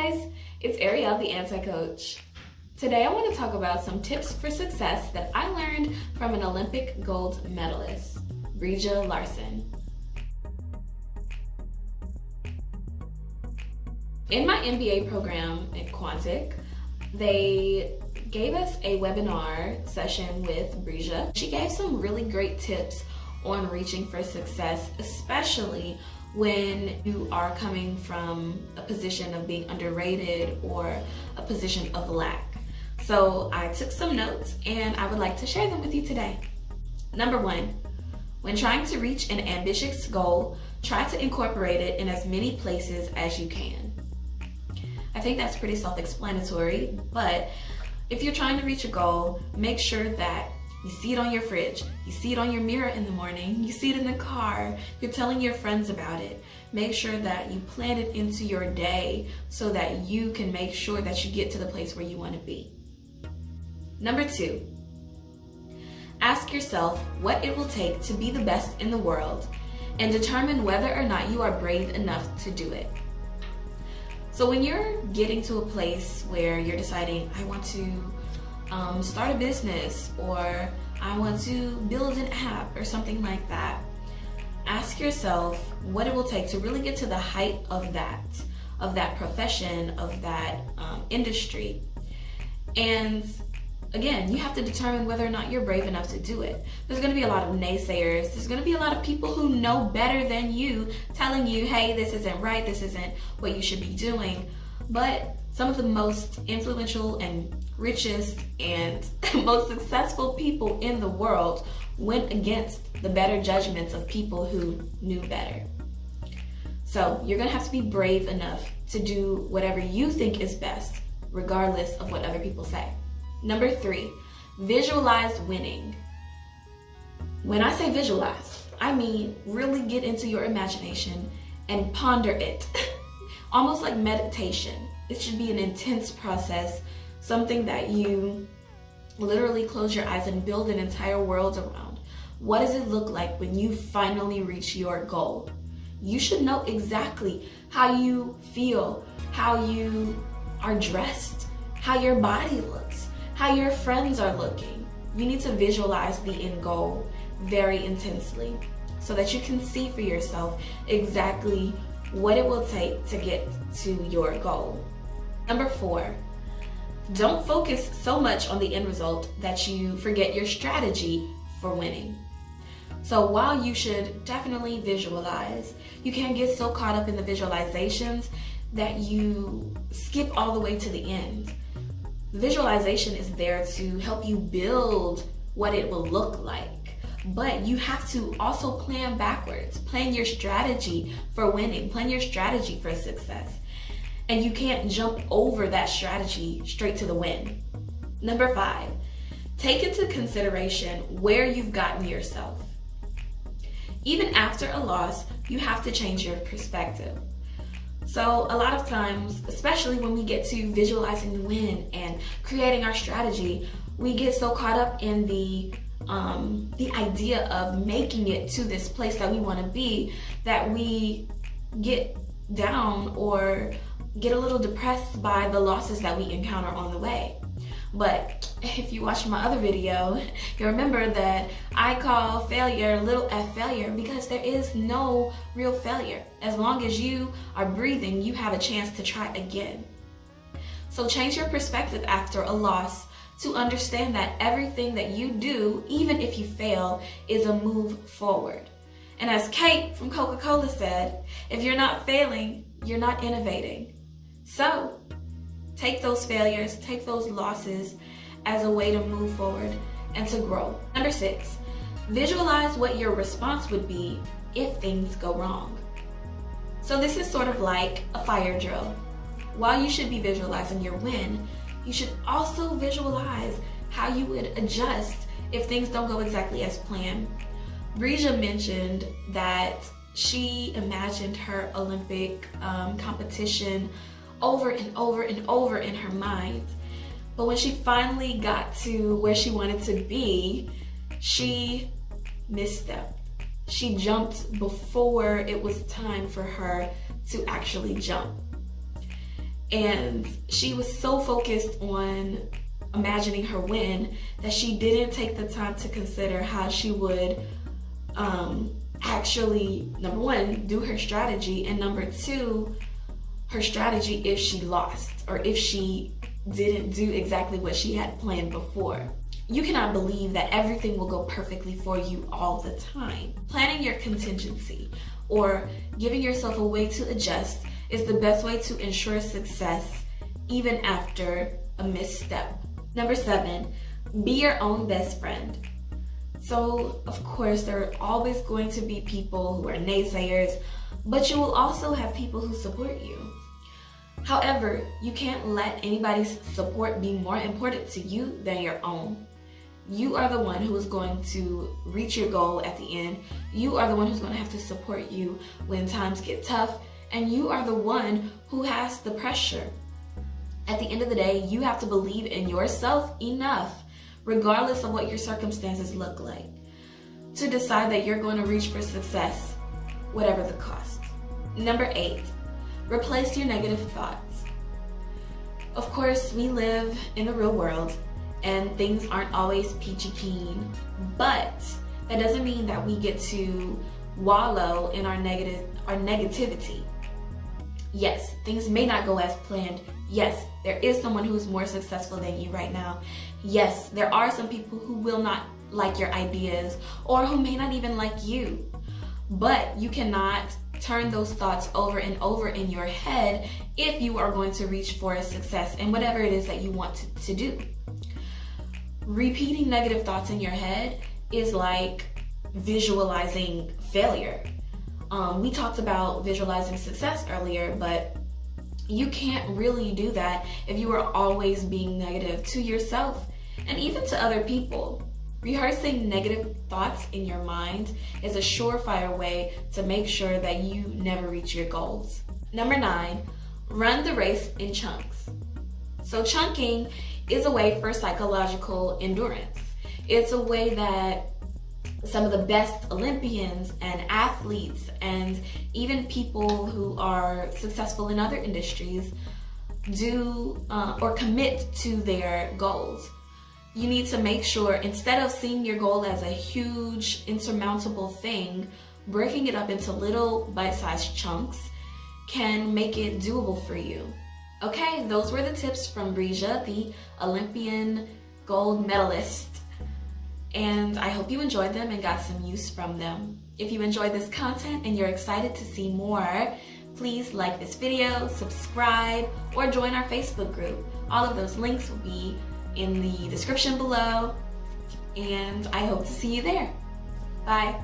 guys, it's Ariel, the anti-coach. Today I want to talk about some tips for success that I learned from an Olympic gold medalist, Breeja Larson. In my MBA program at Quantic, they gave us a webinar session with Breeja. She gave some really great tips on reaching for success, especially when you are coming from a position of being underrated or a position of lack. So I took some notes and I would like to share them with you today. Number 1, when trying to reach an ambitious goal, try to incorporate it in as many places as you can. I think that's pretty self-explanatory, but if you're trying to reach a goal, make sure that you see it on your fridge, you see it on your mirror in the morning, you see it in the car, you're telling your friends about it. Make sure that you plan it into your day so that you can make sure that you get to the place where you want to be. Number 2, ask yourself what it will take to be the best in the world and determine whether or not you are brave enough to do it. So when you're getting to a place where you're deciding, I want to start a business, or I want to build an app or something like that, ask yourself what it will take to really get to the height of that profession, of that industry. And again, you have to determine whether or not you're brave enough to do it. There's going to be a lot of naysayers. There's going to be a lot of people who know better than you telling you, hey, this isn't right, this isn't what you should be doing. But some of the most influential and richest and most successful people in the world went against the better judgments of people who knew better. So you're going to have to be brave enough to do whatever you think is best, regardless of what other people say. Number 3, visualize winning. When I say visualize, I mean really get into your imagination and ponder it. Almost like meditation. It should be an intense process, something that you literally close your eyes and build an entire world around. What does it look like when you finally reach your goal? You should know exactly how you feel, how you are dressed, how your body looks, how your friends are looking. You need to visualize the end goal very intensely so that you can see for yourself exactly what it will take to get to your goal. Number 4, don't focus so much on the end result that you forget your strategy for winning. So while you should definitely visualize, you can't get so caught up in the visualizations that you skip all the way to the end. Visualization is there to help you build what it will look like, but you have to also plan backwards, plan your strategy for winning, plan your strategy for success. And you can't jump over that strategy straight to the win. Number 5, take into consideration where you've gotten yourself. Even after a loss, you have to change your perspective. So a lot of times, especially when we get to visualizing the win and creating our strategy, we get so caught up in the idea of making it to this place that we want to be that we get down or get a little depressed by the losses that we encounter on the way. But if you watch my other video, you'll remember that I call failure little f failure, because there is no real failure. As long as you are breathing, you have a chance to try again. So change your perspective after a loss to understand that everything that you do, even if you fail, is a move forward. And as Kate from Coca-Cola said, if you're not failing, you're not innovating. So take those failures, take those losses as a way to move forward and to grow. Number 6, visualize what your response would be if things go wrong. So this is sort of like a fire drill. While you should be visualizing your win, you should also visualize how you would adjust if things don't go exactly as planned. Breeja mentioned that she imagined her Olympic competition over and over and over in her mind. But when she finally got to where she wanted to be, she misstepped. She jumped before it was time for her to actually jump. And she was so focused on imagining her win that she didn't take the time to consider how she would actually, number one, do her strategy, and number two, her strategy if she lost or if she didn't do exactly what she had planned before. You cannot believe that everything will go perfectly for you all the time. Planning your contingency or giving yourself a way to adjust is the best way to ensure success even after a misstep. Number 7, be your own best friend. So, of course, there are always going to be people who are naysayers, but you will also have people who support you. However, you can't let anybody's support be more important to you than your own. You are the one who is going to reach your goal at the end. You are the one who's going to have to support you when times get tough, and you are the one who has the pressure. At the end of the day, you have to believe in yourself enough, regardless of what your circumstances look like, to decide that you're going to reach for success, whatever the cost. Number 8, replace your negative thoughts. Of course, we live in the real world, and things aren't always peachy keen, but that doesn't mean that we get to wallow in our negativity. Yes, things may not go as planned. Yes, there is someone who's more successful than you right now. Yes, there are some people who will not like your ideas or who may not even like you. But you cannot turn those thoughts over and over in your head if you are going to reach for a success in whatever it is that you want to do. Repeating negative thoughts in your head is like visualizing failure. We talked about visualizing success earlier, but you can't really do that if you are always being negative to yourself and even to other people. Rehearsing negative thoughts in your mind is a surefire way to make sure that you never reach your goals. Number 9, run the race in chunks. So chunking is a way for psychological endurance. It's a way that some of the best Olympians and athletes and even people who are successful in other industries do or commit to their goals. You need to make sure, instead of seeing your goal as a huge insurmountable thing, breaking it up into little bite-sized chunks can make it doable for you. Okay, those were the tips from Breeja, the Olympian gold medalist. And I hope you enjoyed them and got some use from them. If you enjoyed this content and you're excited to see more, please like this video, subscribe, or join our Facebook group. All of those links will be in the description below, and I hope to see you there. Bye.